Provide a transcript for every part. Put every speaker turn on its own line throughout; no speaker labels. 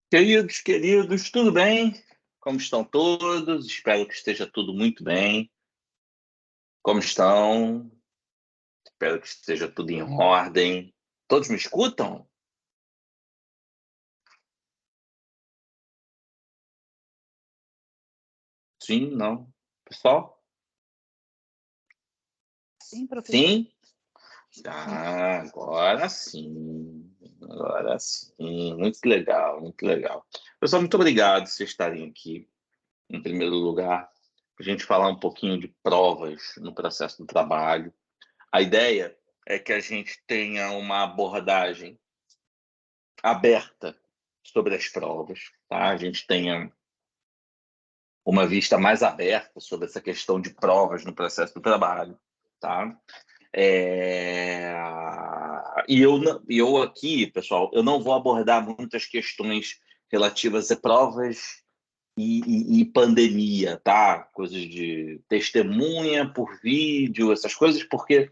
Queridos, tudo bem? Como estão todos? Espero que esteja tudo muito bem. Como estão? Espero que esteja tudo em ordem. Todos me escutam? Sim, não? Pessoal?
Sim, professor.
Sim? Agora sim. Agora sim. Muito legal, muito legal. Pessoal, muito obrigado por vocês estarem aqui, em primeiro lugar, para a gente falar um pouquinho de provas no processo do trabalho. A ideia é que a gente tenha uma abordagem aberta sobre as provas, tá? A gente tenha uma vista mais aberta sobre essa questão de provas no processo do trabalho, tá? É... E eu aqui, pessoal, eu não vou abordar muitas questões relativas a provas e pandemia, tá? Coisas de testemunha por vídeo, essas coisas, porque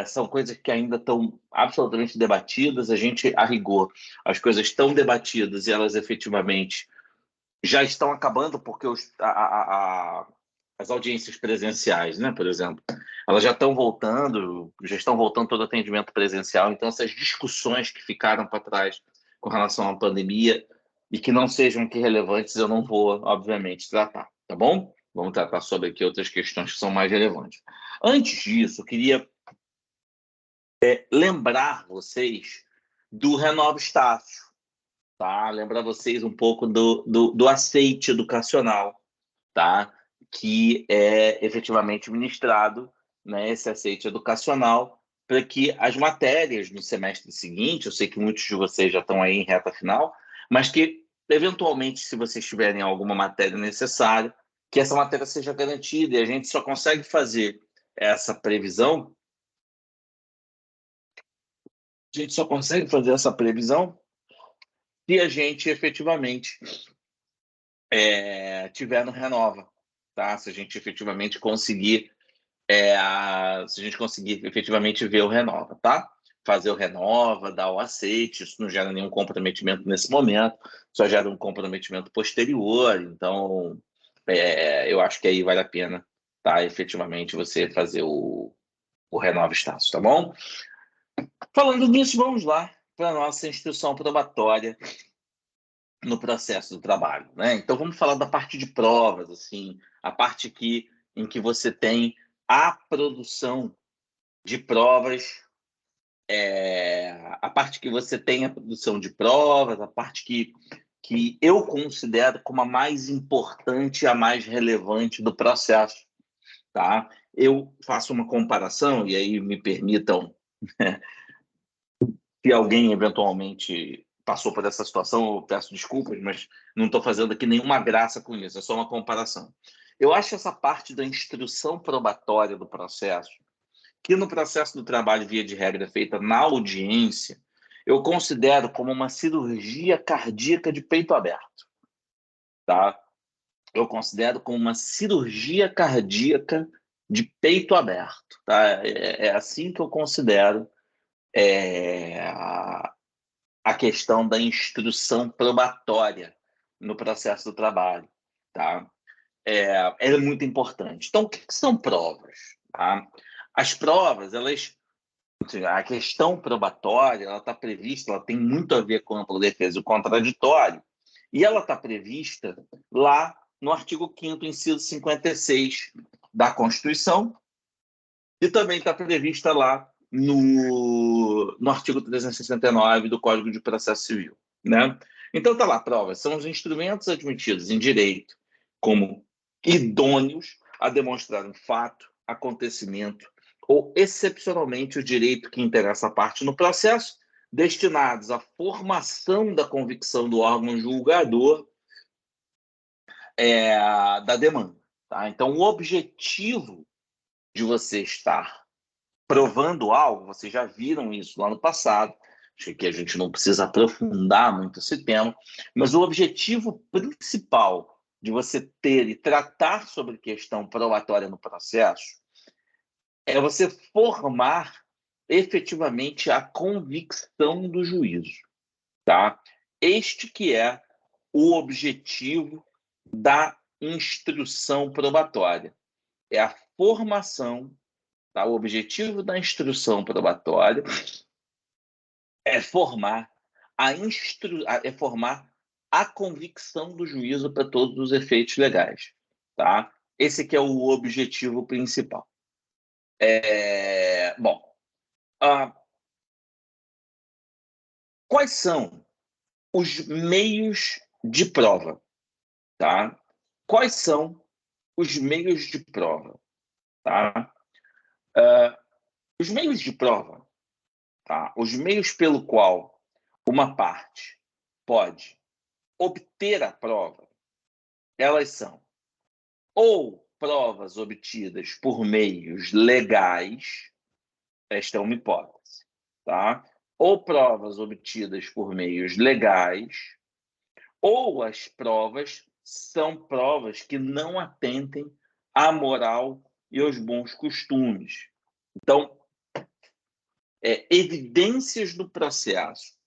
são coisas que ainda estão absolutamente debatidas. A gente, a rigor, as coisas estão debatidas e elas efetivamente já estão acabando, porque as audiências presenciais, né, por exemplo, elas já estão voltando todo atendimento presencial. Então, essas discussões que ficaram para trás com relação à pandemia e que não sejam aqui relevantes, eu não vou, obviamente, tratar, tá bom? Vamos tratar sobre aqui outras questões que são mais relevantes. Antes disso, eu queria lembrar vocês do Renova Estácio, tá? Lembrar vocês um pouco do aceite educacional, tá? Que é efetivamente ministrado, né, esse aceite educacional, para que as matérias no semestre seguinte, eu sei que muitos de vocês já estão aí em reta final, mas que, eventualmente, se vocês tiverem alguma matéria necessária, que essa matéria seja garantida, e a gente só consegue fazer essa previsão, a gente só consegue fazer essa previsão se a gente efetivamente tiver no Renova, tá? Se a gente efetivamente conseguir, se a gente conseguir efetivamente ver o Renova, tá? Fazer o Renova, dar o aceite, isso não gera nenhum comprometimento nesse momento, só gera um comprometimento posterior. Então, eu acho que aí vale a pena, tá? Efetivamente você fazer o Renova Status, tá bom? Falando nisso, vamos lá para a nossa instrução probatória no processo do trabalho, né? Então vamos falar da parte de provas, assim, a parte em que você tem a produção de provas, a parte que você tem a produção de provas, a parte que eu considero como a mais importante, a mais relevante do processo, tá? Eu faço uma comparação, e aí me permitam, se alguém eventualmente passou por essa situação, eu peço desculpas, mas não estou fazendo aqui nenhuma graça com isso, é só uma comparação. Eu acho essa parte da instrução probatória do processo, que no processo do trabalho, via de regra, é feita na audiência, eu considero como uma cirurgia cardíaca de peito aberto, tá? Eu considero como uma cirurgia cardíaca de peito aberto, tá? É assim que eu considero a questão da instrução probatória no processo do trabalho, tá? É muito importante. Então, o que são provas? Tá? As provas, a questão probatória, ela está prevista, ela tem muito a ver com a ampla defesa e o contraditório, e ela está prevista lá no artigo 5º, inciso 56 da Constituição, e também está prevista lá no artigo 369 do Código de Processo Civil, né? Então está lá, provas são os instrumentos admitidos em direito como idôneos a demonstrar um fato, acontecimento ou excepcionalmente o direito que interessa a parte no processo, destinados à formação da convicção do órgão julgador da demanda, tá? Então o objetivo de você estar provando algo, vocês já viram isso lá no passado, acho que a gente não precisa aprofundar muito esse tema, mas o objetivo principal de você ter e tratar sobre questão probatória no processo é você formar efetivamente a convicção do juízo, tá? Este que é o objetivo da instrução probatória. É a formação, tá? O objetivo da instrução probatória é formar a convicção do juízo para todos os efeitos legais, tá? Esse que é o objetivo principal. Bom, quais são os meios de prova, tá? Quais são os meios de prova, tá? Os meios de prova, tá? Os meios pelo qual uma parte pode obter a prova, elas são ou provas obtidas por meios legais, esta é uma hipótese, tá? Ou provas obtidas por meios legais, ou as provas são provas que não atentem à moral e aos bons costumes. Então, evidências do processo,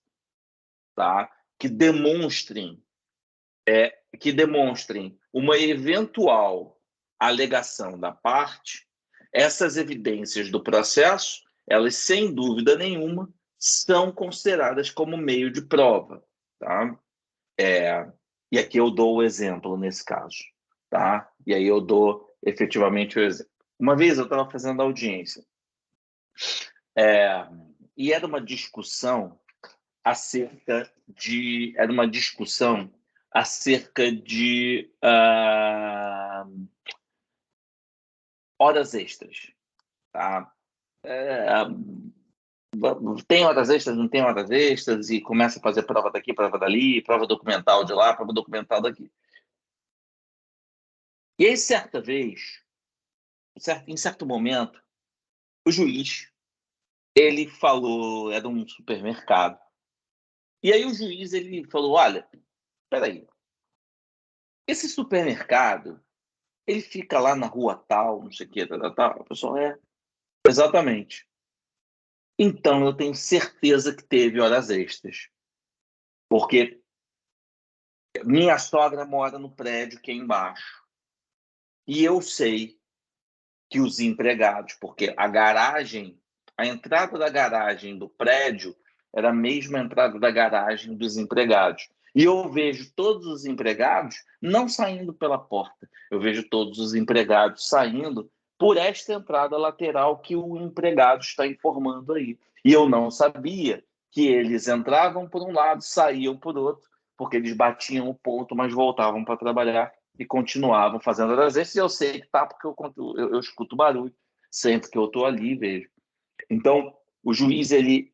tá? Que demonstrem uma eventual alegação da parte, essas evidências do processo, elas, sem dúvida nenhuma, são consideradas como meio de prova, tá? E aqui eu dou o exemplo nesse caso, tá? E aí eu dou efetivamente o exemplo. Uma vez eu estava fazendo audiência, e era uma discussão acerca de horas extras, tá? Tem horas extras, não tem horas extras, e começa a fazer prova daqui, prova dali, prova documental de lá, prova documental daqui. E aí, certa vez, em certo momento, o juiz, ele falou, era um supermercado, e aí o juiz, ele falou, olha, peraí, esse supermercado, ele fica lá na rua tal, não sei o que, tal. A pessoa, exatamente. Então, eu tenho certeza que teve horas extras, porque minha sogra mora no prédio que é embaixo, e eu sei que os empregados, porque a entrada da garagem do prédio era a mesma entrada da garagem dos empregados. E eu vejo todos os empregados não saindo pela porta, eu vejo todos os empregados saindo por esta entrada lateral que o empregado está informando aí. E eu não sabia que eles entravam por um lado, saíam por outro, porque eles batiam o ponto, mas voltavam para trabalhar e continuavam fazendo horas extras. E eu sei que tá, porque eu escuto barulho sempre que eu estou ali, vejo. Então, o juiz, ele,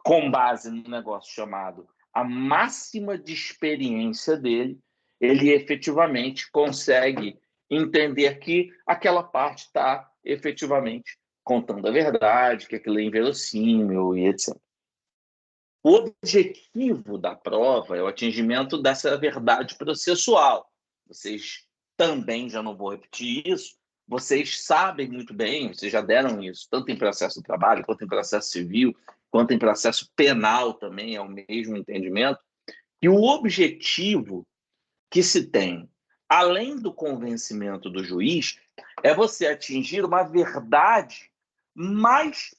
com base no negócio chamado a máxima de experiência dele, ele efetivamente consegue entender que aquela parte está efetivamente contando a verdade, que aquilo é inverossímil e etc. O objetivo da prova é o atingimento dessa verdade processual. Vocês também, já não vou repetir isso, vocês sabem muito bem, vocês já deram isso, tanto em processo de trabalho, quanto em processo civil, quanto em processo penal também, é o mesmo entendimento, que o objetivo que se tem, além do convencimento do juiz, é você atingir a verdade mais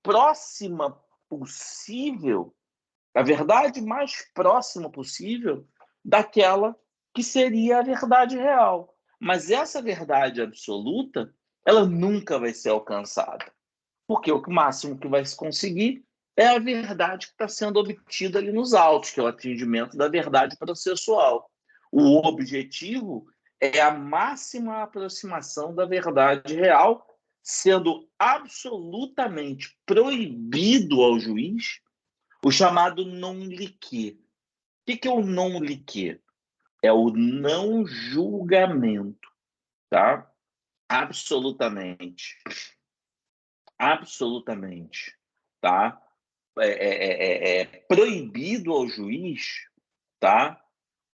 próxima possível, a verdade mais próxima possível daquela que seria a verdade real. Mas essa verdade absoluta, ela nunca vai ser alcançada, porque o máximo que vai se conseguir é a verdade que está sendo obtida ali nos autos, que é o atingimento da verdade processual. O objetivo é a máxima aproximação da verdade real, sendo absolutamente proibido ao juiz o chamado non-liquid. O que é o non-liquid? É o não julgamento, tá? Absolutamente. Absolutamente, tá? É proibido ao juiz, tá?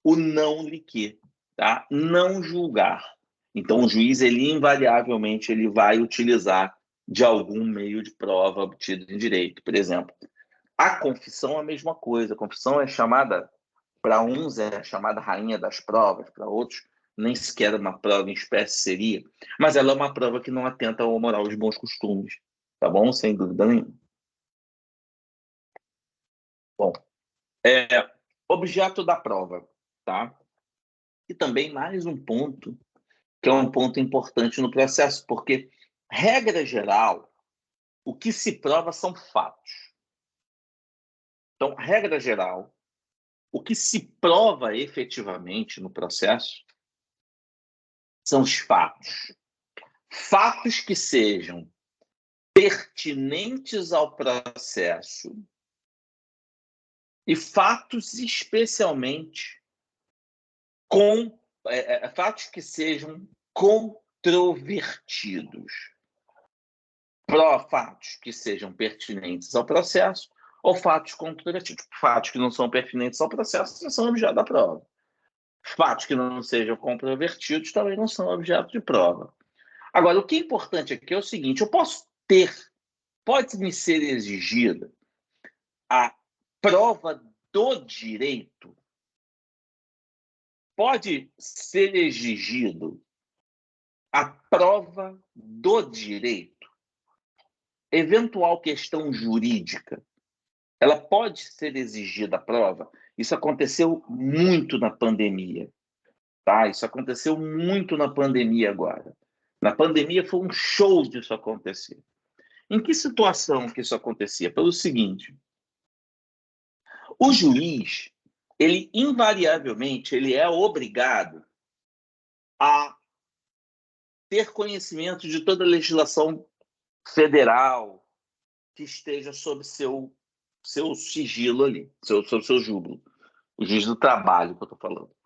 O não liquer, tá? Não julgar. Então, o juiz, ele invariavelmente, ele vai utilizar de algum meio de prova obtido em direito. Por exemplo, A confissão é a mesma coisa. A confissão é chamada, para uns, é chamada rainha das provas, para outros, nem sequer uma prova em espécie seria, mas ela é uma prova que não atenta ao moral dos bons costumes, tá bom? Sem dúvida nenhuma. Bom, objeto da prova, tá? E também mais um ponto, que é um ponto importante no processo, porque, regra geral, o que se prova são fatos. Então, regra geral, o que se prova efetivamente no processo são os fatos. Fatos que sejam pertinentes ao processo e fatos especialmente fatos que sejam controvertidos. Fatos que sejam pertinentes ao processo ou fatos controvertidos. Fatos que não são pertinentes ao processo não são objeto da prova. Fatos que não sejam controvertidos também não são objeto de prova. Agora, o que é importante aqui é o seguinte: pode-me ser exigida a prova do direito, pode ser exigido a prova do direito, eventual questão jurídica, ela pode ser exigida a prova. Isso aconteceu muito na pandemia, tá? Isso aconteceu muito na pandemia agora. Na pandemia foi um show disso acontecer. Em que situação que isso acontecia? Pelo seguinte: o juiz, ele invariavelmente, ele é obrigado a ter conhecimento de toda a legislação federal que esteja sob seu sigilo ali, sob seu júbilo. O juiz do trabalho que eu estou falando.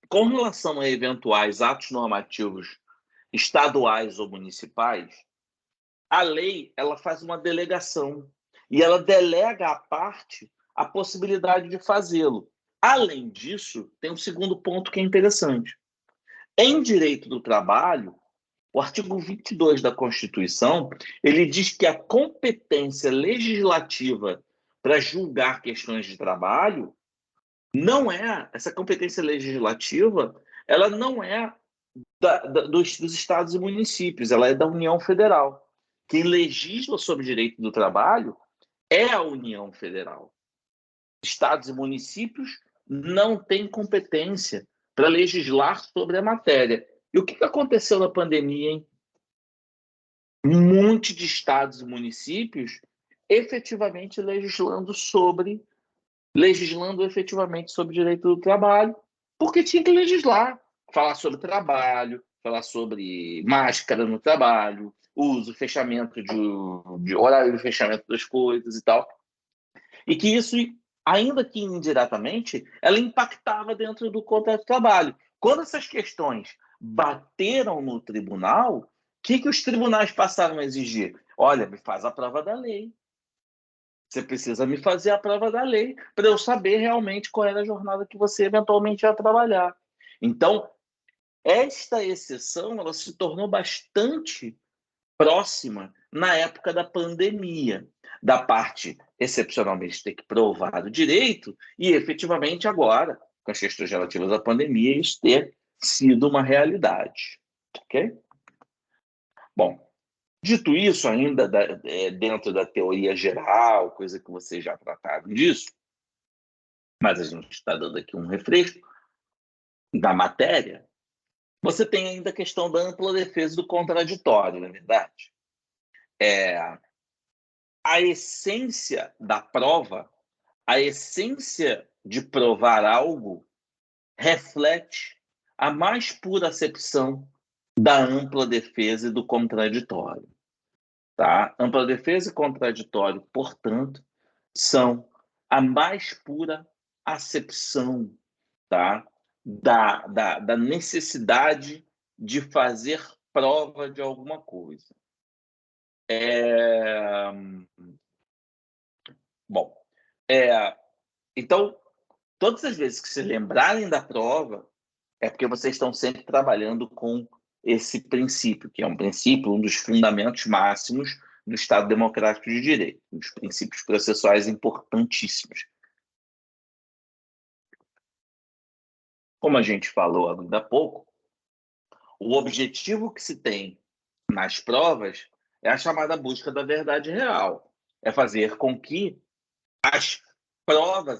Com relação a eventuais atos normativos estaduais ou municipais, a lei ela faz uma delegação e ela delega à parte a possibilidade de fazê-lo. Além disso, tem um segundo ponto que é interessante. Em direito do trabalho, o artigo 22 da Constituição, ele diz que a competência legislativa para julgar questões de trabalho essa competência legislativa, ela não é dos estados e municípios, ela é da União Federal. Quem legisla sobre direito do trabalho é a União Federal. Estados e municípios não têm competência para legislar sobre a matéria. E o que aconteceu na pandemia, hein? Um monte de estados e municípios efetivamente legislando efetivamente sobre direito do trabalho, porque tinha que legislar, falar sobre trabalho, falar sobre máscara no trabalho, uso, fechamento de horário de fechamento das coisas e tal. E que isso, ainda que indiretamente, ela impactava dentro do contrato de trabalho. Quando essas questões bateram no tribunal, o que os tribunais passaram a exigir? Olha, me faz a prova da lei. Você precisa me fazer a prova da lei para eu saber realmente qual era a jornada que você eventualmente ia trabalhar. Então, esta exceção ela se tornou bastante próxima na época da pandemia, da parte excepcionalmente ter que provar o direito e efetivamente agora, com as questões relativas à pandemia, isso ter sido uma realidade. Ok? Bom, dito isso, ainda dentro da teoria geral, coisa que vocês já trataram disso, mas a gente está dando aqui um refresco da matéria, você tem ainda a questão da ampla defesa do contraditório, não é verdade? A essência da prova, a essência de provar algo, reflete a mais pura acepção da ampla defesa e do contraditório. Tá? Ampla defesa e contraditório, portanto, são a mais pura acepção, tá? da necessidade de fazer prova de alguma coisa. Bom, então, todas as vezes que se lembrarem da prova, é porque vocês estão sempre trabalhando com esse princípio, que é um princípio, um dos fundamentos máximos do Estado Democrático de Direito, dos princípios processuais importantíssimos. Como a gente falou ainda há pouco, o objetivo que se tem nas provas é a chamada busca da verdade real. É fazer com que as provas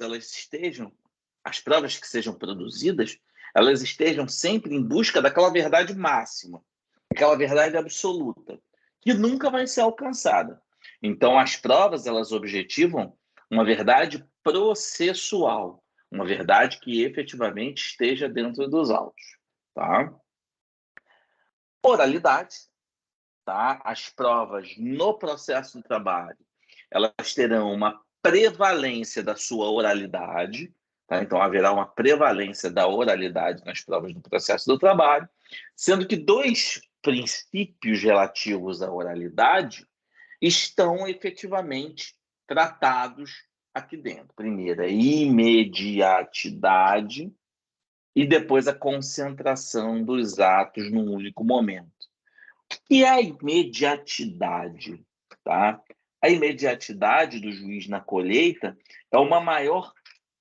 as provas que sejam produzidas, elas estejam sempre em busca daquela verdade máxima, aquela verdade absoluta, que nunca vai ser alcançada. Então, as provas, elas objetivam uma verdade processual, uma verdade que efetivamente esteja dentro dos autos, tá? Oralidade, tá? As provas no processo do trabalho, elas terão uma prevalência da sua oralidade, tá? Então haverá uma prevalência da oralidade nas provas do processo do trabalho, sendo que dois princípios relativos à oralidade estão efetivamente tratados aqui dentro. Primeiro, a imediatidade e depois a concentração dos atos num único momento. O que é a imediatidade? Tá? A imediatidade do juiz na colheita é uma maior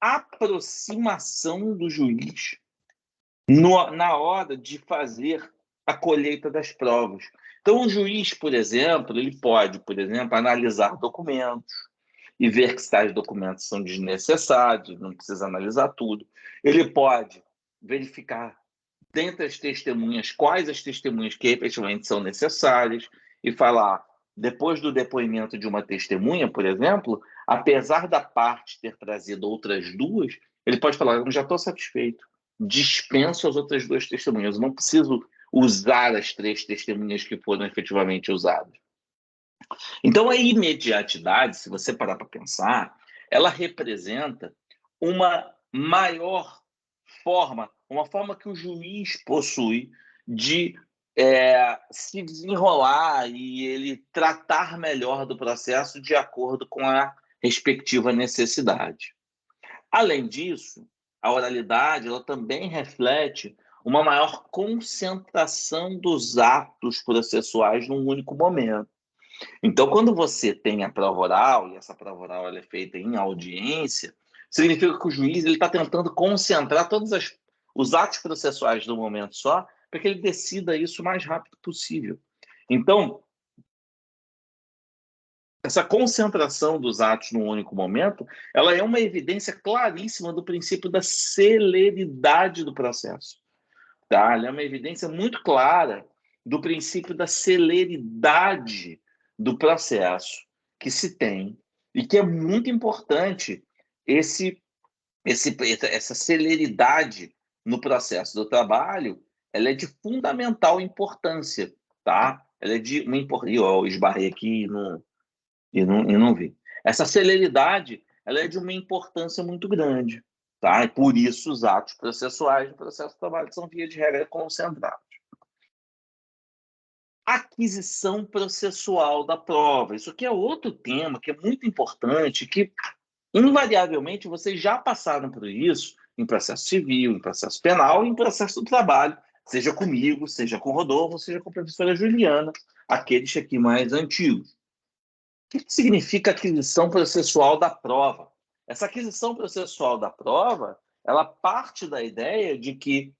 aproximação do juiz na hora de fazer a colheita das provas. Então, o juiz, por exemplo, ele pode, analisar documentos e ver que tais documentos são desnecessários, não precisa analisar tudo. Ele pode verificar dentre as testemunhas, quais as testemunhas que efetivamente são necessárias, e falar, depois do depoimento de uma testemunha, por exemplo, apesar da parte ter trazido outras duas, ele pode falar, eu já estou satisfeito, dispenso as outras duas testemunhas, eu não preciso usar as 3 testemunhas que foram efetivamente usadas. Então, a imediatidade, se você parar para pensar, ela representa uma maior forma, uma forma que o juiz possui de se desenrolar e ele tratar melhor do processo de acordo com a respectiva necessidade. Além disso, a oralidade ela também reflete uma maior concentração dos atos processuais num único momento. Então, quando você tem a prova oral, e essa prova oral ela é feita em audiência, significa que o juiz está tentando concentrar todos os atos processuais de um momento só, para que ele decida isso o mais rápido possível. Então, essa concentração dos atos num único momento, ela é uma evidência claríssima do princípio da celeridade do processo. Tá? Ela é uma evidência muito clara do princípio da celeridade do processo que se tem e que é muito importante essa celeridade no processo do trabalho, ela é de fundamental importância, tá? Ela é de uma importância. Eu esbarrei aqui e não vi. Essa celeridade, ela é de uma importância muito grande, tá? E por isso os atos processuais do processo do trabalho são, via de regra, concentrados. Aquisição processual da prova. Isso aqui é outro tema que é muito importante, que invariavelmente vocês já passaram por isso em processo civil, em processo penal e em processo do trabalho, seja comigo, seja com o Rodolfo, seja com a professora Juliana, aqueles aqui mais antigos. O que significa aquisição processual da prova? Essa aquisição processual da prova, ela parte da ideia de que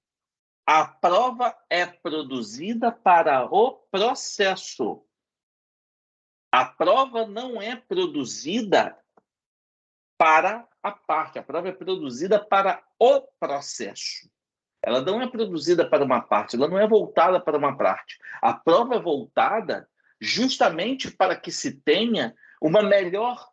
a prova é produzida para o processo. A prova não é produzida para a parte. A prova é produzida para o processo. Ela não é produzida para uma parte, ela não é voltada para uma parte. A prova é voltada justamente para que se tenha um maior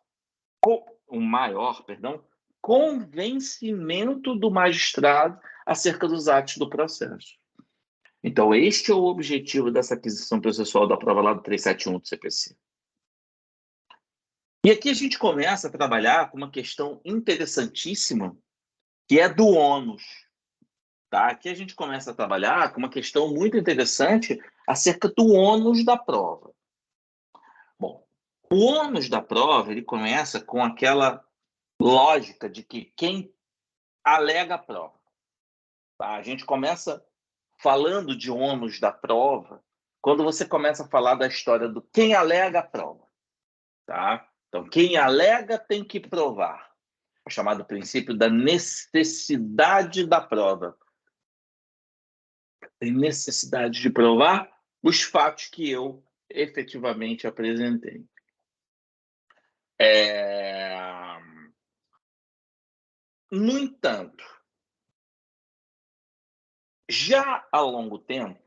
convencimento do magistrado acerca dos atos do processo. Então, este é o objetivo dessa aquisição processual da prova lá do 371 do CPC. E aqui a gente começa a trabalhar com uma questão interessantíssima, que é do ônus. Tá? Aqui a gente começa a trabalhar com uma questão muito interessante acerca do ônus da prova. Bom, o ônus da prova ele começa com aquela lógica de que quem alega a prova. Tá? A gente começa falando de ônus da prova quando você começa a falar da história do quem alega a prova. tá? Então, quem alega tem que provar. É o chamado princípio da necessidade da prova. Tem necessidade de provar os fatos que eu efetivamente apresentei. No entanto, já há longo tempo,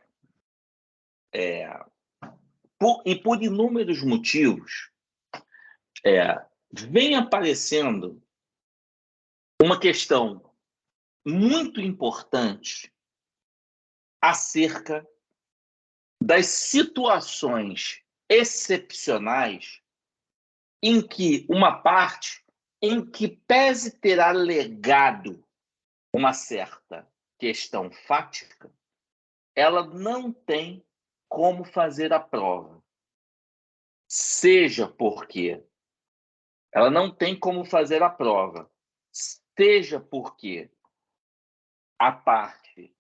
por inúmeros motivos, vem aparecendo uma questão muito importante acerca das situações excepcionais em que uma parte, em que pese ter alegado uma certa questão fática, ela não tem como fazer a prova. Seja porque ela não tem como fazer a prova, seja porque a parte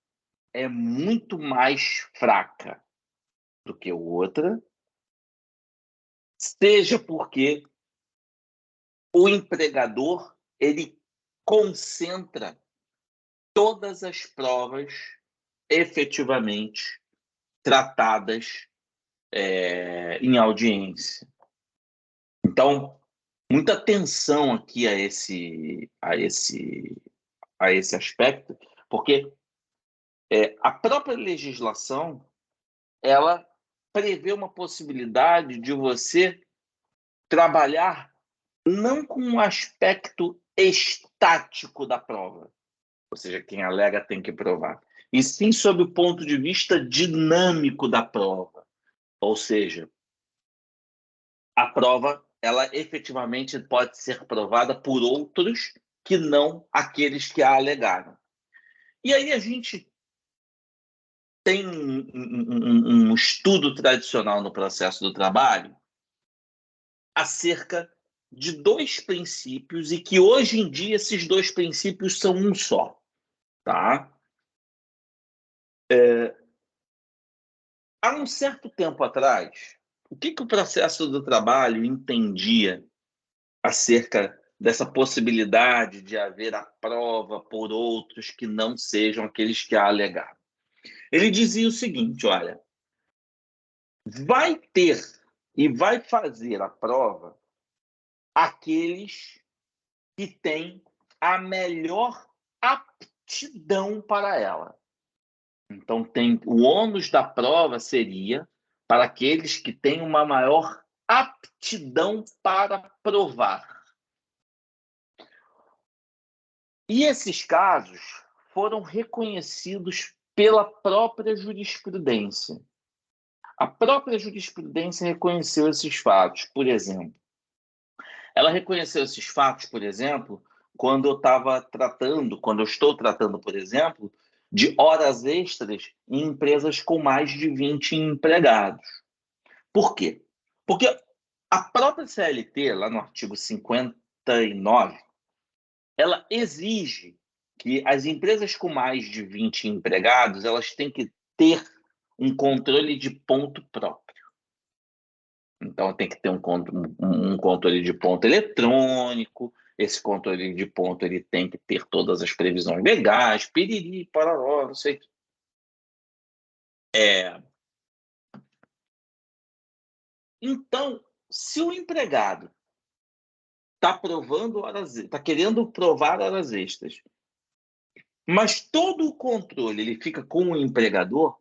é muito mais fraca do que outra, seja porque o empregador ele concentra todas as provas efetivamente tratadas em audiência. Então, muita atenção aqui a esse aspecto, porque a própria legislação ela prevê uma possibilidade de você trabalhar não com um aspecto estático da prova, ou seja, quem alega tem que provar, e sim sob o ponto de vista dinâmico da prova, ou seja, a prova ela efetivamente pode ser provada por outros que não aqueles que a alegaram. E aí a gente tem um estudo tradicional no processo do trabalho acerca de dois princípios e que hoje em dia esses dois princípios são um só, tá? Há um certo tempo atrás, o que o processo do trabalho entendia acerca dessa possibilidade de haver a prova por outros que não sejam aqueles que a alegaram? Ele dizia o seguinte, olha, vai ter e vai fazer a prova aqueles que têm a melhor aptidão para ela. Então, o ônus da prova seria para aqueles que têm uma maior aptidão para provar. E esses casos foram reconhecidos pela própria jurisprudência. A própria jurisprudência reconheceu esses fatos, por exemplo. Ela reconheceu esses fatos, por exemplo, quando eu estou tratando, por exemplo, de horas extras em empresas com mais de 20 empregados. Por quê? Porque a própria CLT, lá no artigo 59, ela exige que as empresas com mais de 20 empregados, elas têm que ter um controle de ponto próprio. Então, tem que ter um controle de ponto eletrônico. Esse controle de ponto ele tem que ter todas as previsões legais, piriri, pararó, não sei o que. Então, se o empregado está querendo provar horas extras, mas todo o controle ele fica com o empregador,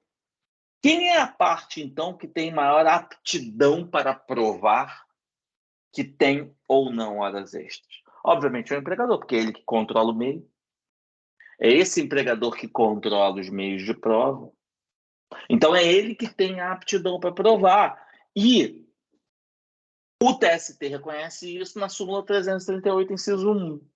quem é a parte, então, que tem maior aptidão para provar que tem ou não horas extras? Obviamente é o empregador, porque é ele que controla o meio. É esse empregador que controla os meios de prova. Então é ele que tem a aptidão para provar. E o TST reconhece isso na súmula 338, inciso 1.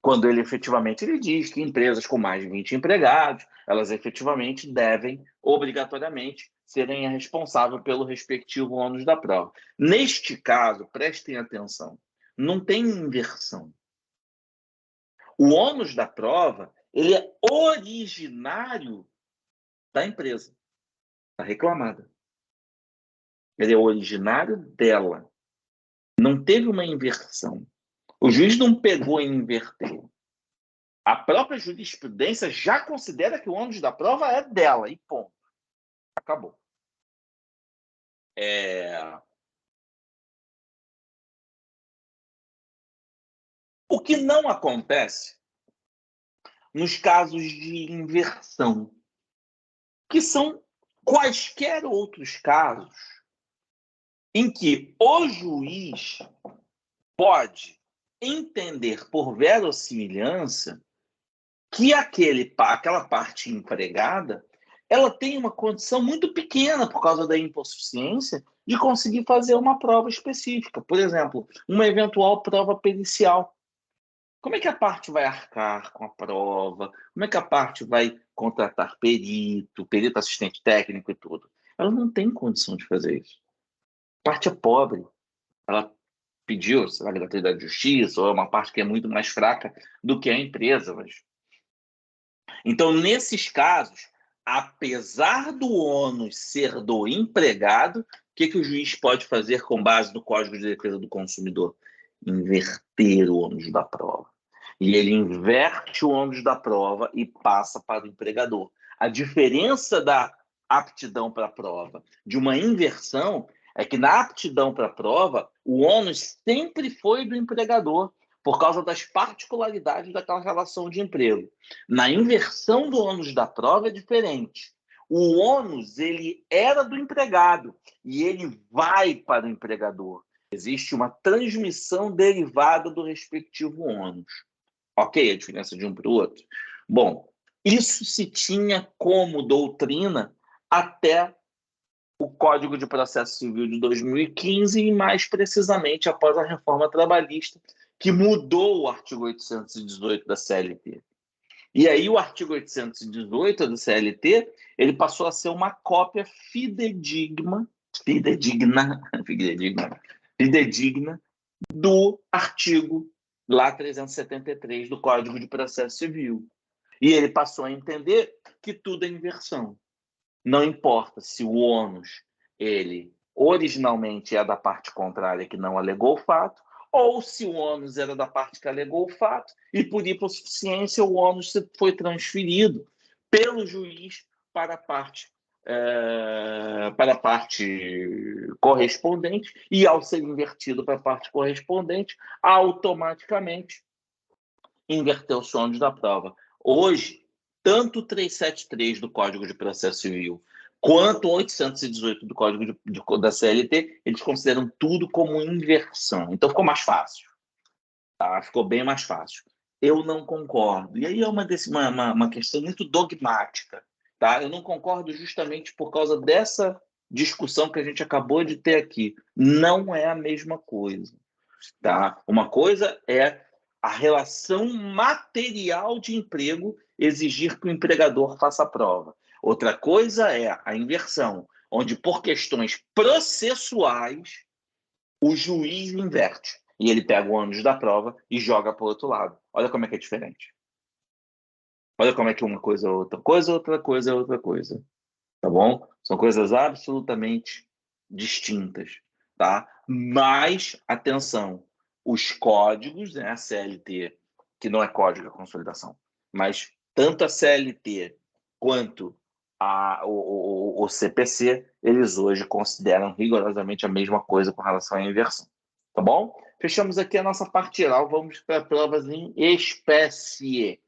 Quando ele efetivamente ele diz que empresas com mais de 20 empregados, elas efetivamente devem, obrigatoriamente, serem responsáveis pelo respectivo ônus da prova. Neste caso, prestem atenção, não tem inversão. O ônus da prova ele é originário da empresa, da reclamada. Ele é originário dela. Não teve uma inversão. O juiz não pegou e inverteu. A própria jurisprudência já considera que o ônus da prova é dela, e ponto. Acabou. O que não acontece nos casos de inversão, que são quaisquer outros casos em que o juiz pode entender por verossimilhança que aquela parte empregada ela tem uma condição muito pequena por causa da hipossuficiência de conseguir fazer uma prova específica. Por exemplo, uma eventual prova pericial. Como é que a parte vai arcar com a prova? Como é que a parte vai contratar perito assistente técnico e tudo? Ela não tem condição de fazer isso. A parte é pobre. Ela pediu, sei lá, gratuidade de justiça, ou é uma parte que é muito mais fraca do que a empresa. Então, nesses casos, apesar do ônus ser do empregado, o que o juiz pode fazer com base no Código de Defesa do Consumidor? Inverter o ônus da prova. E ele inverte o ônus da prova e passa para o empregador. A diferença da aptidão para a prova de uma inversão é que na aptidão para a prova, o ônus sempre foi do empregador, por causa das particularidades daquela relação de emprego. Na inversão do ônus da prova é diferente. O ônus ele era do empregado e ele vai para o empregador. Existe uma transmissão derivada do respectivo ônus. Ok, a diferença de um para o outro? Bom, isso se tinha como doutrina até o Código de Processo Civil de 2015 e, mais precisamente, após a reforma trabalhista, que mudou o artigo 818 da CLT. E aí o artigo 818 da CLT ele passou a ser uma cópia fidedigna do artigo lá 373 do Código de Processo Civil. E ele passou a entender que tudo é inversão. Não importa se o ônus ele originalmente é da parte contrária que não alegou o fato, ou se o ônus era da parte que alegou o fato, e por hipossuficiência o ônus foi transferido pelo juiz para a parte correspondente, e ao ser invertido para a parte correspondente, automaticamente inverteu os ônus da prova. Hoje, tanto o 373 do Código de Processo Civil quanto o 818 do Código da CLT, eles consideram tudo como inversão. Então ficou mais fácil. Tá? Ficou bem mais fácil. Eu não concordo. E aí é uma questão muito dogmática. Tá? Eu não concordo justamente por causa dessa discussão que a gente acabou de ter aqui. Não é a mesma coisa. Tá? Uma coisa é a relação material de emprego exigir que o empregador faça a prova. Outra coisa é a inversão, onde por questões processuais o juiz inverte e ele pega o ônus da prova e joga para o outro lado. Olha como é que é diferente. Olha como é que uma coisa é outra coisa, outra coisa é outra coisa. Tá bom? São coisas absolutamente distintas, tá? Mas, atenção, os códigos, né, a CLT, que não é código de consolidação, mas tanto a CLT quanto o CPC, eles hoje consideram rigorosamente a mesma coisa com relação à inversão, tá bom? Fechamos aqui a nossa parte geral, vamos para provas em espécie,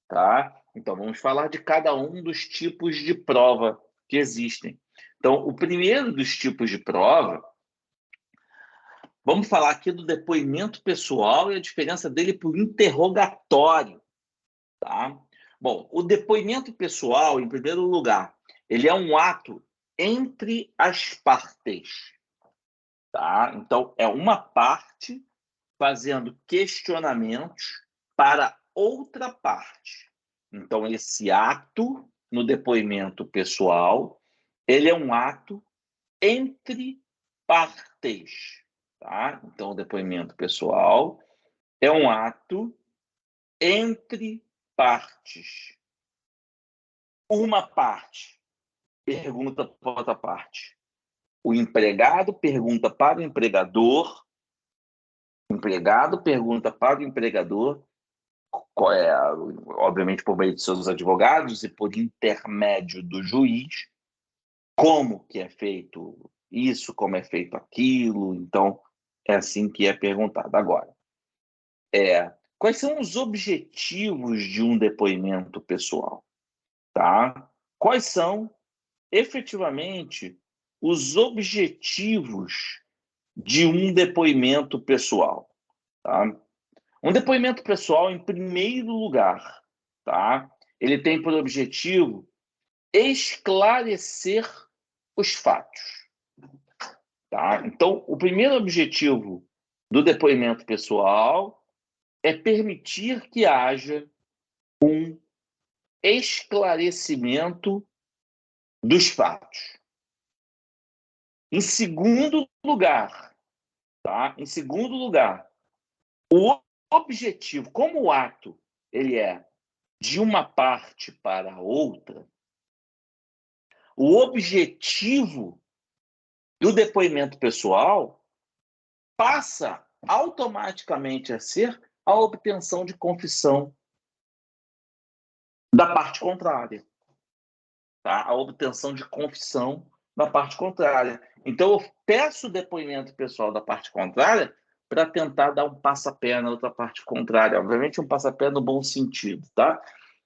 tá? Então, vamos falar de cada um dos tipos de prova que existem. Então, o primeiro dos tipos de prova, vamos falar aqui do depoimento pessoal e a diferença dele para o interrogatório, tá? Bom, o depoimento pessoal, em primeiro lugar, ele é um ato entre as partes, tá? Então, é uma parte fazendo questionamentos para outra parte. Então, esse ato no depoimento pessoal, ele é um ato entre partes, tá? Então, o depoimento pessoal é um ato entre partes. Uma parte pergunta para outra parte. O empregado pergunta para o empregador O empregado pergunta para o empregador, qual é, obviamente por meio de seus advogados e por intermédio do juiz, como que é feito isso, como é feito aquilo. Então, é assim que é perguntado. Agora, quais são os objetivos de um depoimento pessoal? Tá? Quais são, efetivamente, os objetivos de um depoimento pessoal? Tá? Um depoimento pessoal, em primeiro lugar, tá? Ele tem por objetivo esclarecer os fatos. Tá? Então, o primeiro objetivo do depoimento pessoal é permitir que haja um esclarecimento dos fatos. Em segundo lugar, tá? Em segundo lugar, o objetivo, como o ato ele é de uma parte para a outra, o objetivo do depoimento pessoal passa automaticamente a ser a obtenção de confissão da parte contrária. Tá? A obtenção de confissão da parte contrária. Então, eu peço o depoimento pessoal da parte contrária para tentar dar um passapé na outra parte contrária. Obviamente, um passapé no bom sentido, tá?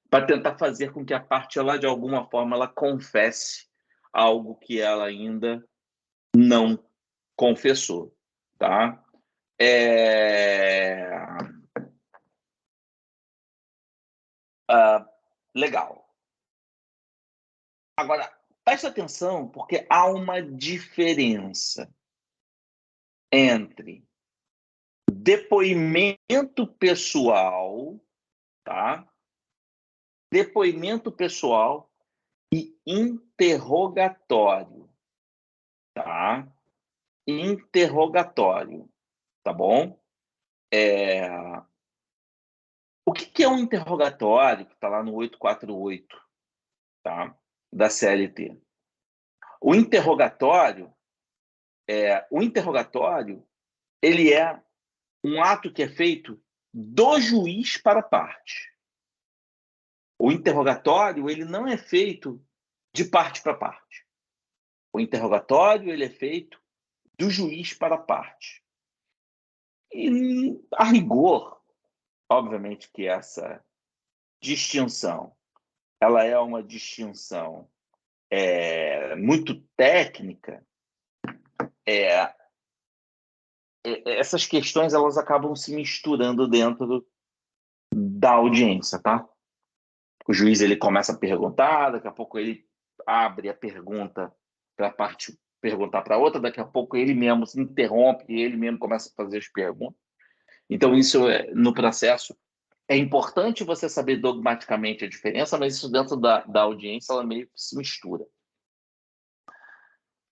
Para tentar fazer com que a parte, ela, de alguma forma, ela confesse algo que ela ainda não confessou, tá? Legal. Agora, preste atenção, porque há uma diferença entre depoimento pessoal, tá? Depoimento pessoal e interrogatório, tá? Interrogatório, tá bom? O que é um interrogatório, que está lá no 848, tá? Da CLT? O interrogatório, ele é um ato que é feito do juiz para a parte. O interrogatório, ele não é feito de parte para parte. O interrogatório, ele é feito do juiz para a parte. E, a rigor, obviamente que essa distinção, ela é uma distinção muito técnica. Essas questões, elas acabam se misturando dentro da audiência, tá? O juiz, ele começa a perguntar, daqui a pouco ele abre a pergunta para a parte perguntar para a outra, daqui a pouco ele mesmo se interrompe e ele mesmo começa a fazer as perguntas. Então, isso no processo é importante você saber dogmaticamente a diferença, mas isso dentro da audiência ela meio que se mistura.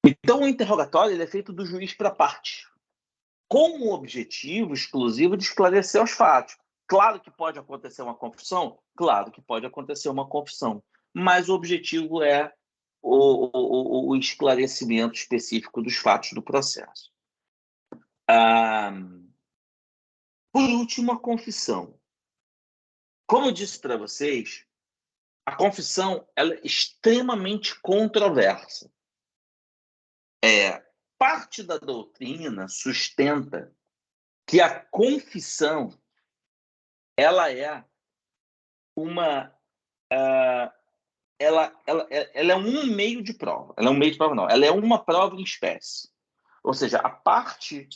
Então, o interrogatório ele é feito do juiz para a parte, com o objetivo exclusivo de esclarecer os fatos. Claro que pode acontecer uma confissão? Claro que pode acontecer uma confissão, mas o objetivo é o esclarecimento específico dos fatos do processo. Por último, a confissão. Como eu disse para vocês, a confissão ela é extremamente controversa. Parte da doutrina sustenta que a confissão ela é uma ela é um meio de prova. Ela é um meio de prova, não. Ela é uma prova em espécie. Ou seja, a parte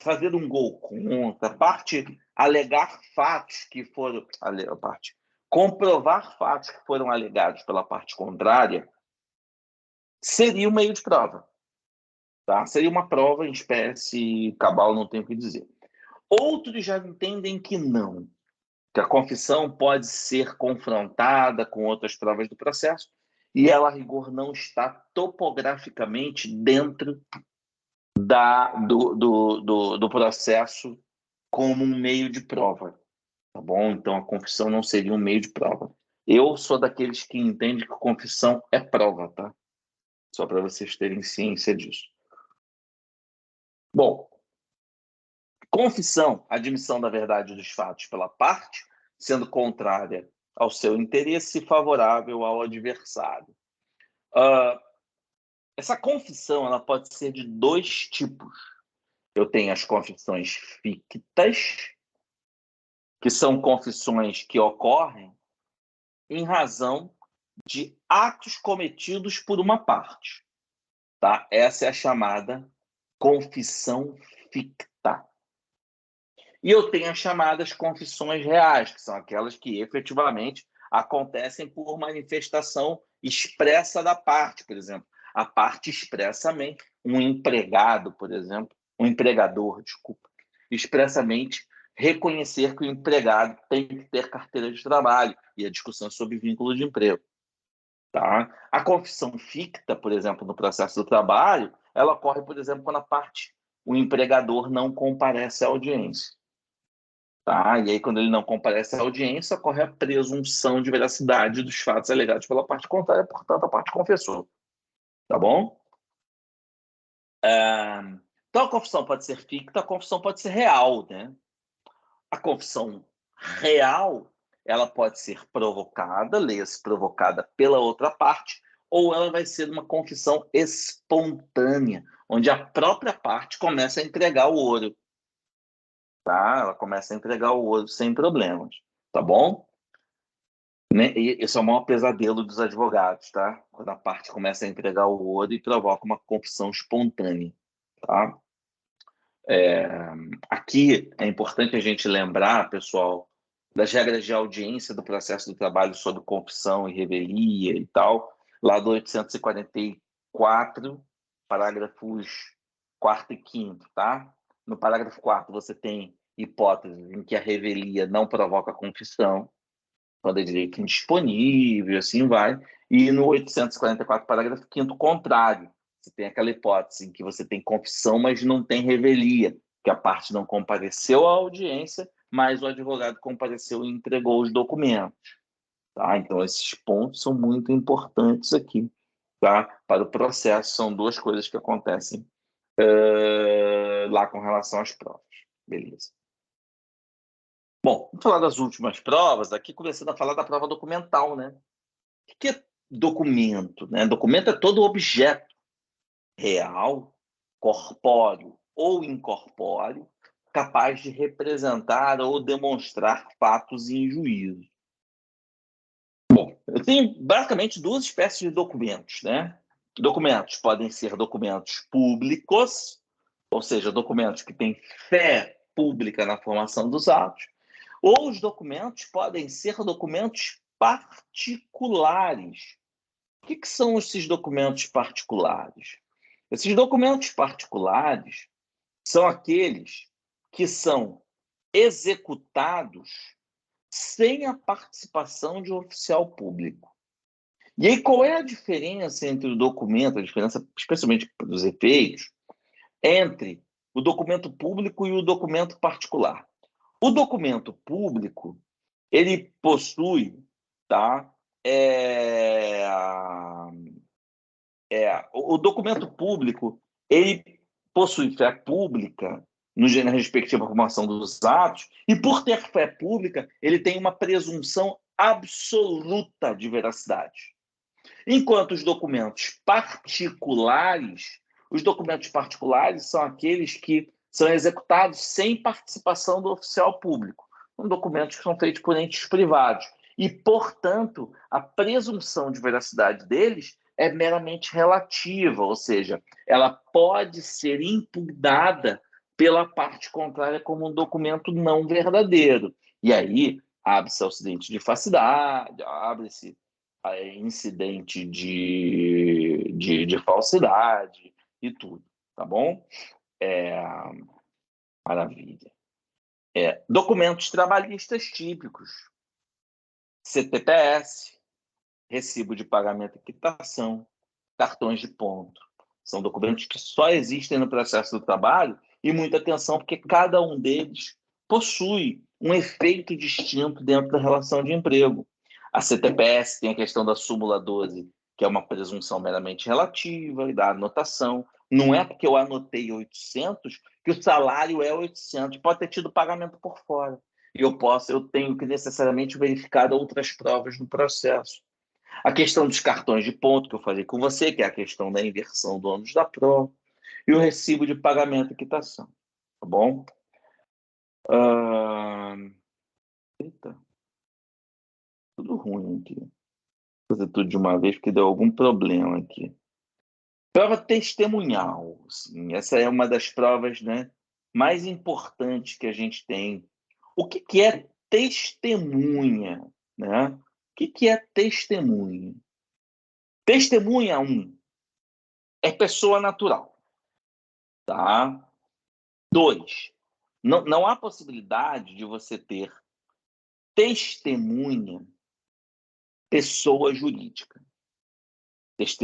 fazer um gol contra, a parte alegar fatos que foram... A parte comprovar fatos que foram alegados pela parte contrária seria um meio de prova. Tá? Seria uma prova em espécie cabal, não tenho o que dizer. Outros já entendem que não, que a confissão pode ser confrontada com outras provas do processo e ela, a rigor, não está topograficamente dentro do processo como um meio de prova, tá bom? Então, a confissão não seria um meio de prova. Eu sou daqueles que entendem que a confissão é prova, tá? Só para vocês terem ciência disso. Bom, Confissão, admissão da verdade dos fatos pela parte, sendo contrária ao seu interesse e favorável ao adversário. Essa confissão ela pode ser de dois tipos. Eu tenho as confissões fictas, que são confissões que ocorrem em razão de atos cometidos por uma parte. Tá? Essa é a chamada confissão ficta. E eu tenho as chamadas confissões reais, que são aquelas que efetivamente acontecem por manifestação expressa da parte, por exemplo. A parte expressamente, um empregado, por exemplo, um empregador, desculpa, expressamente reconhecer que o empregado tem que ter carteira de trabalho e a discussão sobre vínculo de emprego. Tá? A confissão ficta, por exemplo, no processo do trabalho, ela ocorre, por exemplo, quando o empregador não comparece à audiência. Tá? E aí, quando ele não comparece à audiência, ocorre a presunção de veracidade dos fatos alegados pela parte contrária, portanto, a parte confessou. Tá bom? Então, a confissão pode ser ficta, a confissão pode ser real, né? A confissão real, ela pode ser provocada, leia-se provocada pela outra parte, ou ela vai ser uma confissão espontânea, onde a própria parte começa a entregar o ouro. Tá? Ela começa a entregar o ouro sem problemas, tá bom? E esse é o maior pesadelo dos advogados, tá? Quando a parte começa a entregar o ouro e provoca uma confissão espontânea, tá? Aqui é importante a gente lembrar, pessoal, das regras de audiência do processo do trabalho sobre confissão e revelia e tal, lá do 844, parágrafos 4º e 5º, tá? No parágrafo 4º você tem hipóteses em que a revelia não provoca confissão, quando é direito indisponível, assim vai, e no 844, parágrafo 5º, contrário. Você tem aquela hipótese em que você tem confissão, mas não tem revelia, que a parte não compareceu à audiência, mas o advogado compareceu e entregou os documentos. Tá? Então, esses pontos são muito importantes aqui, tá? Para o processo. São duas coisas que acontecem lá com relação às provas. Beleza. Bom, vamos falar das últimas provas, aqui começando a falar da prova documental, né? O que é documento? Né? Documento é todo objeto real, corpóreo ou incorpóreo, capaz de representar ou demonstrar fatos em juízo. Bom, eu tenho basicamente duas espécies de documentos, né? Documentos podem ser documentos públicos, ou seja, documentos que têm fé pública na formação dos atos, ou os documentos podem ser documentos particulares. O que são esses documentos particulares? Esses documentos particulares são aqueles que são executados sem a participação de um oficial público. E aí, qual é a diferença entre o documento, a diferença, especialmente dos efeitos, entre o documento público e o documento particular? O documento público, ele possui, tá? O documento público, ele possui fé pública na respectiva formação dos atos, e por ter fé pública, ele tem uma presunção absoluta de veracidade. Enquanto os documentos particulares são aqueles que são executados sem participação do oficial público. São documentos que são feitos por entes privados. E, portanto, a presunção de veracidade deles é meramente relativa, ou seja, ela pode ser impugnada pela parte contrária como um documento não verdadeiro. E aí abre-se acidente de falsidade, abre-se incidente de falsidade e tudo, tá bom? Maravilha. Documentos trabalhistas típicos. CTPS, recibo de pagamento e quitação, cartões de ponto. São documentos que só existem no processo do trabalho e muita atenção, porque cada um deles possui um efeito distinto dentro da relação de emprego. A CTPS tem a questão da súmula 12 que é uma presunção meramente relativa da anotação. Não é porque eu anotei 800 que o salário é 800. Pode ter tido pagamento por fora. E eu tenho que necessariamente verificar outras provas no processo. A questão dos cartões de ponto que eu falei com você, que é a questão da inversão do ônus da prova, e o recibo de pagamento e quitação. Tá bom? Eita. Tudo ruim aqui. Vou fazer tudo de uma vez, porque deu algum problema aqui. Prova testemunhal. Assim, essa é uma das provas, né, mais importantes que a gente tem. O que é testemunha? Né? O que é testemunha? Testemunha, é pessoa natural. Tá? 2, não há possibilidade de você ter testemunha pessoa jurídica.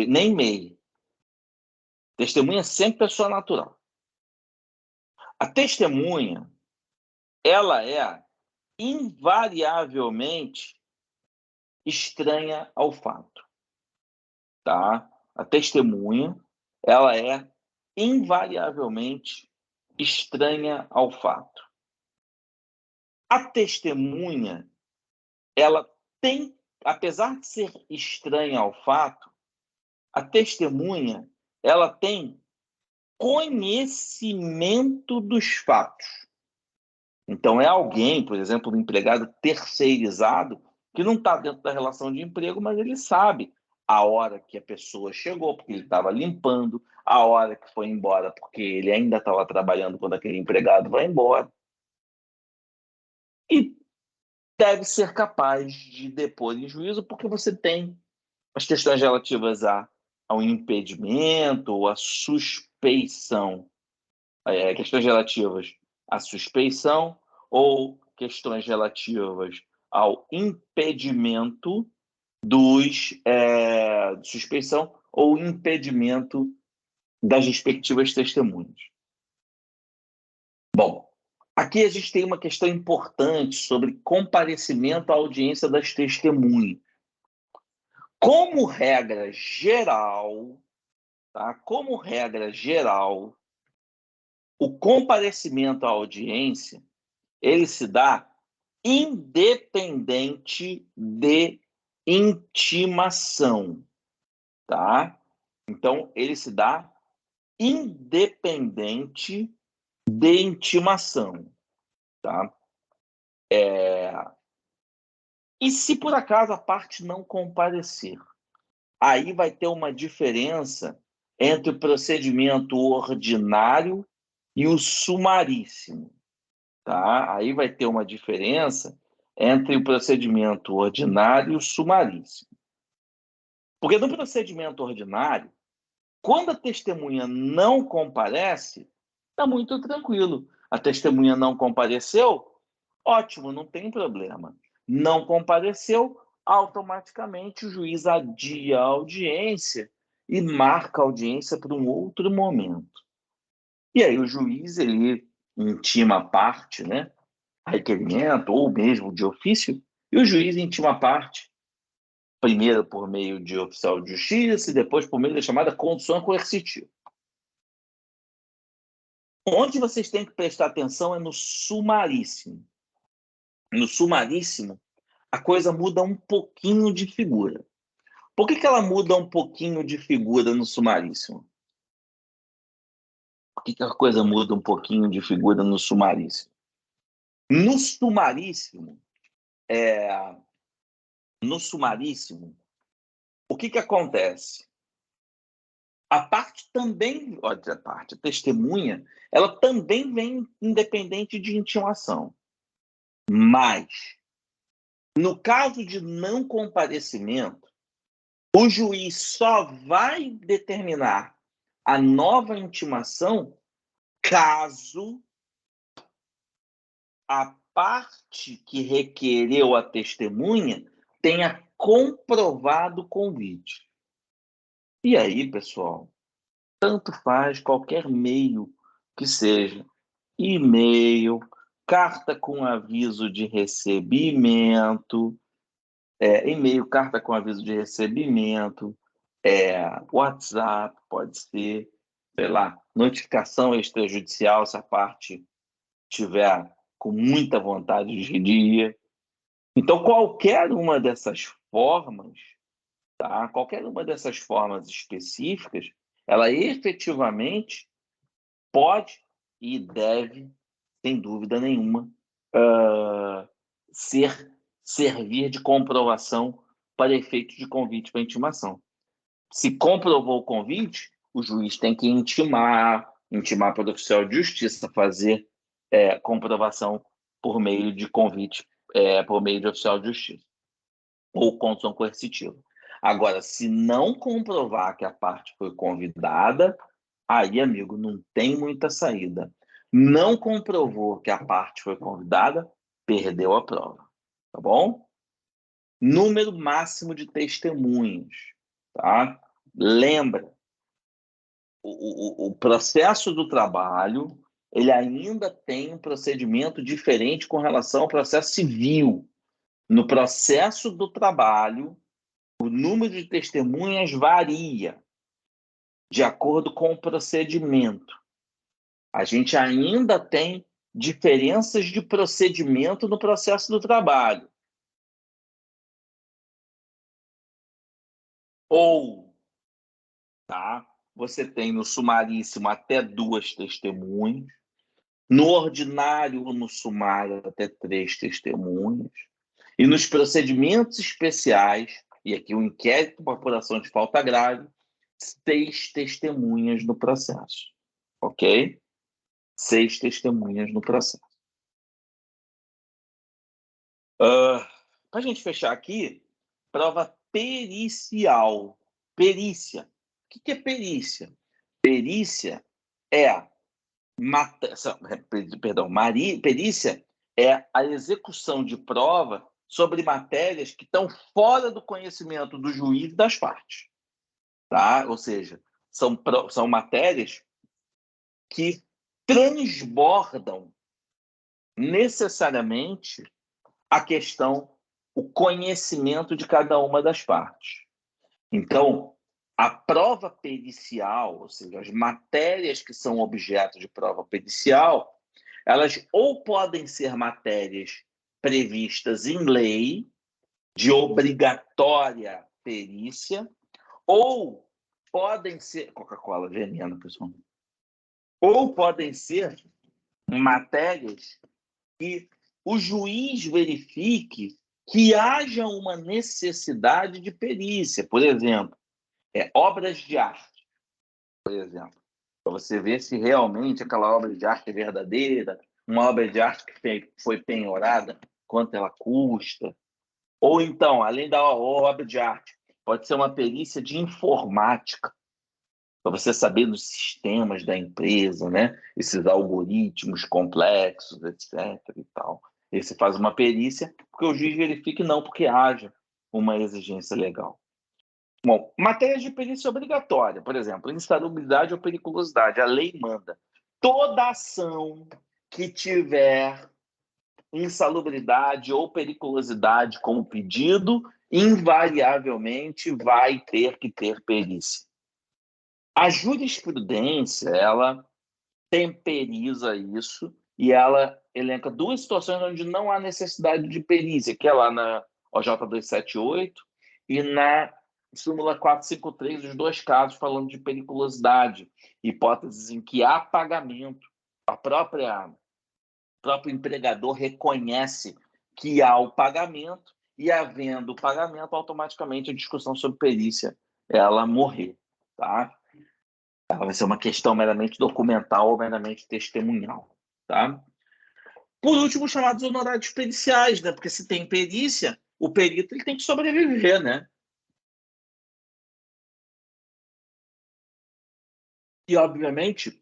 Nem MEI. Testemunha é sempre pessoa natural. A testemunha, ela é invariavelmente estranha ao fato. Tá? A testemunha, ela é invariavelmente estranha ao fato. A testemunha, ela tem, apesar de ser estranha ao fato, a testemunha, ela tem conhecimento dos fatos. Então, é alguém, por exemplo, um empregado terceirizado, que não está dentro da relação de emprego, mas ele sabe a hora que a pessoa chegou, porque ele estava limpando, a hora que foi embora, porque ele ainda estava trabalhando quando aquele empregado vai embora. E deve ser capaz de depor em juízo, porque você tem as questões relativas ao impedimento ou à suspeição. Questões relativas à suspeição ou questões relativas ao impedimento de suspeição ou impedimento das respectivas testemunhas. Bom, aqui a gente tem uma questão importante sobre comparecimento à audiência das testemunhas. Como regra geral, tá? Como regra geral, o comparecimento à audiência, ele se dá independente de intimação, tá? Então, ele se dá independente de intimação, tá? E se por acaso a parte não comparecer, aí vai ter uma diferença entre o procedimento ordinário e o sumaríssimo. Tá? Aí vai ter uma diferença entre o procedimento ordinário e o sumaríssimo. Porque no procedimento ordinário, quando a testemunha não comparece, está muito tranquilo. A testemunha não compareceu, ótimo, não tem problema. Não compareceu, automaticamente o juiz adia a audiência e marca a audiência para um outro momento. E aí o juiz, ele intima a parte, né? Requerimento ou mesmo de ofício, e o juiz intima a parte, primeiro por meio de oficial de justiça e depois por meio da chamada condução coercitiva. Onde vocês têm que prestar atenção é no sumaríssimo. No sumaríssimo, a coisa muda um pouquinho de figura. Por que ela muda um pouquinho de figura no sumaríssimo? Por que a coisa muda um pouquinho de figura no sumaríssimo? No sumaríssimo, o que acontece? A testemunha, ela também vem independente de intimação. Mas, no caso de não comparecimento, o juiz só vai determinar a nova intimação caso a parte que requereu a testemunha tenha comprovado o convite. E aí, pessoal, tanto faz qualquer meio que seja, e-mail, carta com aviso de recebimento, carta com aviso de recebimento, WhatsApp, pode ser, sei lá, notificação extrajudicial, se a parte tiver com muita vontade de ir. Então, qualquer uma dessas formas, tá? Qualquer uma dessas formas específicas, ela efetivamente pode e deve, sem dúvida nenhuma, servir de comprovação para efeito de convite para intimação. Se comprovou o convite, o juiz tem que intimar para o oficial de justiça fazer comprovação por meio de convite, por meio de oficial de justiça, ou condição coercitiva. Agora, se não comprovar que a parte foi convidada, aí, amigo, não tem muita saída. Não comprovou que a parte foi convidada, perdeu a prova, tá bom? Número máximo de testemunhas, tá? Lembra, o processo do trabalho, ele ainda tem um procedimento diferente com relação ao processo civil. No processo do trabalho, o número de testemunhas varia de acordo com o procedimento. A gente ainda tem diferenças de procedimento no processo do trabalho. Ou, tá? Você tem no sumaríssimo até 2 testemunhas, no ordinário ou no sumário até 3 testemunhas, e nos procedimentos especiais, e aqui o inquérito por apuração de falta grave, 6 testemunhas no processo, ok? 6 testemunhas no processo. Para a gente fechar aqui, prova pericial. Perícia. O que é perícia? Perícia é perícia é a execução de prova sobre matérias que estão fora do conhecimento do juiz e das partes, tá? Ou seja, são matérias que transbordam necessariamente a questão, o conhecimento de cada uma das partes. Então, a prova pericial, ou seja, as matérias que são objeto de prova pericial, elas ou podem ser matérias previstas em lei, de obrigatória perícia, ou podem ser... Coca-Cola, veneno, pessoal. Ou podem ser matérias que o juiz verifique que haja uma necessidade de perícia. Por exemplo, obras de arte, por exemplo. Para você ver se realmente aquela obra de arte é verdadeira, uma obra de arte que foi penhorada, quanto ela custa. Ou então, além da obra de arte, pode ser uma perícia de informática, para você saber dos sistemas da empresa, né? Esses algoritmos complexos, etc. e tal. E você faz uma perícia porque o juiz verifique não, porque haja uma exigência legal. Bom, matérias de perícia obrigatória, por exemplo, insalubridade ou periculosidade. A lei manda. Toda ação que tiver insalubridade ou periculosidade como pedido, invariavelmente vai ter que ter perícia. A jurisprudência, ela temperiza isso e ela elenca 2 situações onde não há necessidade de perícia, que é lá na OJ 278 e na súmula 453, os 2 casos falando de periculosidade, hipóteses em que há pagamento. O próprio empregador reconhece que há o pagamento e, havendo o pagamento, automaticamente a discussão sobre perícia ela morrer, tá? Ela vai ser uma questão meramente documental ou meramente testemunhal, tá? Por último, chamados honorários periciais, né? Porque se tem perícia, o perito ele tem que sobreviver, né? E, obviamente,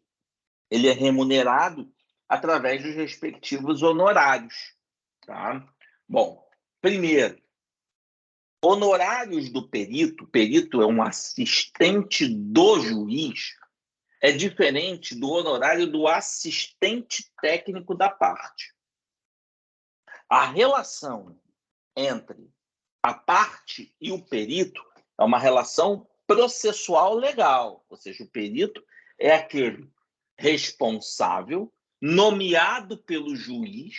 ele é remunerado através dos respectivos honorários, tá? Bom, primeiro, honorários do perito. O perito é um assistente do juiz, é diferente do honorário do assistente técnico da parte. A relação entre a parte e o perito é uma relação processual legal, ou seja, o perito é aquele responsável, nomeado pelo juiz,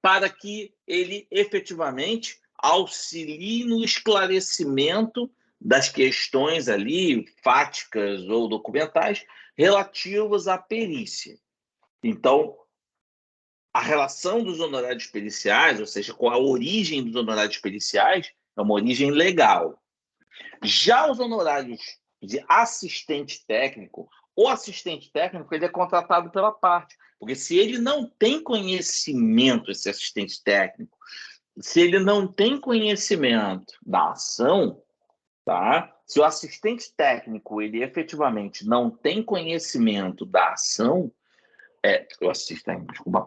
para que ele efetivamente auxilie no esclarecimento das questões ali, fáticas ou documentais, relativas à perícia. Então, a relação dos honorários periciais, ou seja, com a origem dos honorários periciais, é uma origem legal. Já os honorários de assistente técnico, o assistente técnico ele é contratado pela parte, porque se ele não tem conhecimento, esse assistente técnico, se ele não tem conhecimento da ação, tá? Se o assistente técnico ele efetivamente não tem conhecimento da ação, o assistente, desculpa,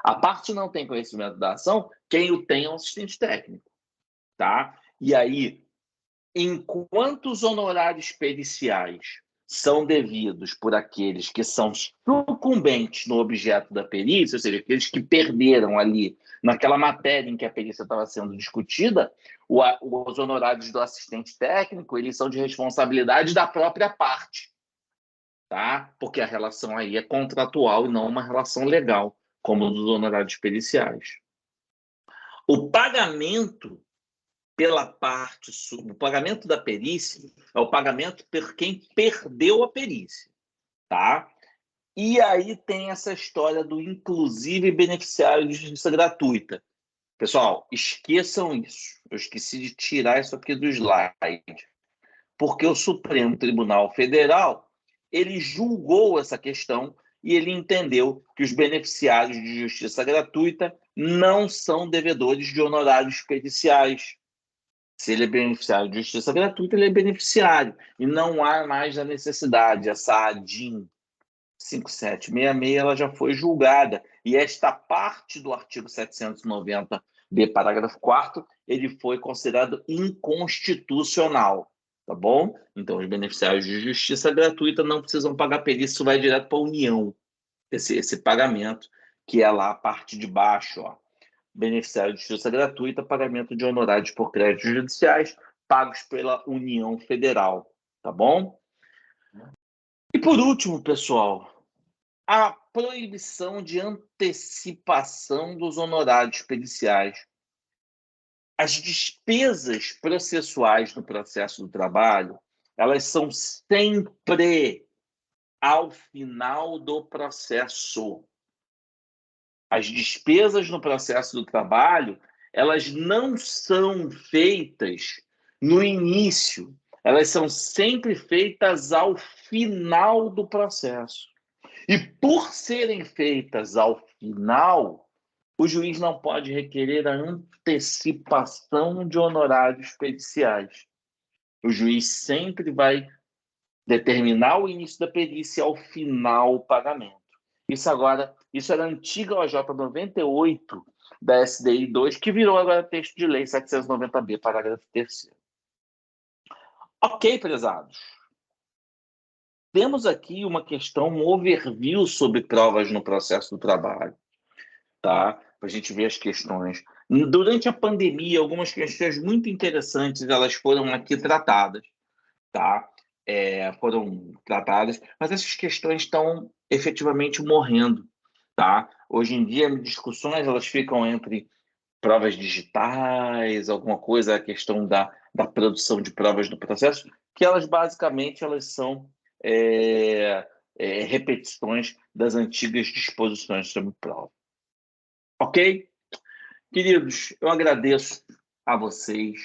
a parte não tem conhecimento da ação, quem o tem é o assistente técnico, tá? E aí, enquanto os honorários periciais são devidos por aqueles que são sucumbentes no objeto da perícia, ou seja, aqueles que perderam ali naquela matéria em que a perícia estava sendo discutida, os honorários do assistente técnico eles são de responsabilidade da própria parte, tá? Porque a relação aí é contratual e não uma relação legal, como dos honorários periciais. O pagamento pela parte, o pagamento da perícia é o pagamento por quem perdeu a perícia, tá? E aí tem essa história do inclusive beneficiário de justiça gratuita. Pessoal, esqueçam isso. Eu esqueci de tirar isso aqui do slide. Porque o Supremo Tribunal Federal, ele julgou essa questão e ele entendeu que os beneficiários de justiça gratuita não são devedores de honorários periciais. Se ele é beneficiário de justiça gratuita, ele é beneficiário. E não há mais a necessidade. Essa ADIM 5766 ela já foi julgada. E esta parte do artigo 790-B, parágrafo 4º, ele foi considerado inconstitucional. Tá bom? Então, os beneficiários de justiça gratuita não precisam pagar perícia, isso vai direto para a União, esse pagamento, que é lá a parte de baixo, ó. Beneficiário de justiça gratuita, pagamento de honorários por créditos judiciais pagos pela União Federal, tá bom? E por último, pessoal, a proibição de antecipação dos honorários periciais. As despesas processuais no processo do trabalho, elas são sempre ao final do processo. As despesas no processo do trabalho, elas não são feitas no início, elas são sempre feitas ao final do processo. E por serem feitas ao final, o juiz não pode requerer a antecipação de honorários periciais. O juiz sempre vai determinar o início da perícia e ao final o pagamento. Isso era a antiga OJ 98 da SDI 2, que virou agora texto de lei 790-B, parágrafo 3º. Ok, prezados. Temos aqui uma questão, um overview sobre provas no processo do trabalho, tá? Para a gente ver as questões. Durante a pandemia, algumas questões muito interessantes elas foram aqui tratadas, tá? Foram tratadas, mas essas questões estão efetivamente morrendo, tá? Hoje em dia, discussões elas ficam entre provas digitais, alguma coisa, a questão da produção de provas no processo, que elas basicamente elas são repetições das antigas disposições sobre prova. Ok? Queridos, eu agradeço a vocês.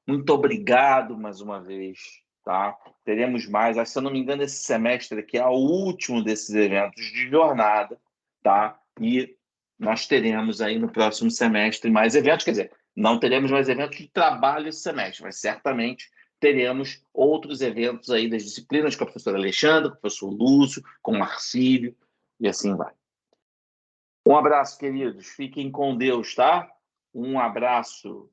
Muito obrigado mais uma vez. Tá? Teremos mais. Se eu não me engano, esse semestre aqui é o último desses eventos de jornada. Tá? E nós teremos aí no próximo semestre mais eventos. Quer dizer, não teremos mais eventos de trabalho esse semestre, mas certamente teremos outros eventos aí das disciplinas com a professora Alexandra, com o professor Lúcio, com o Marcílio, e assim vai. Um abraço, queridos. Fiquem com Deus, tá? Um abraço.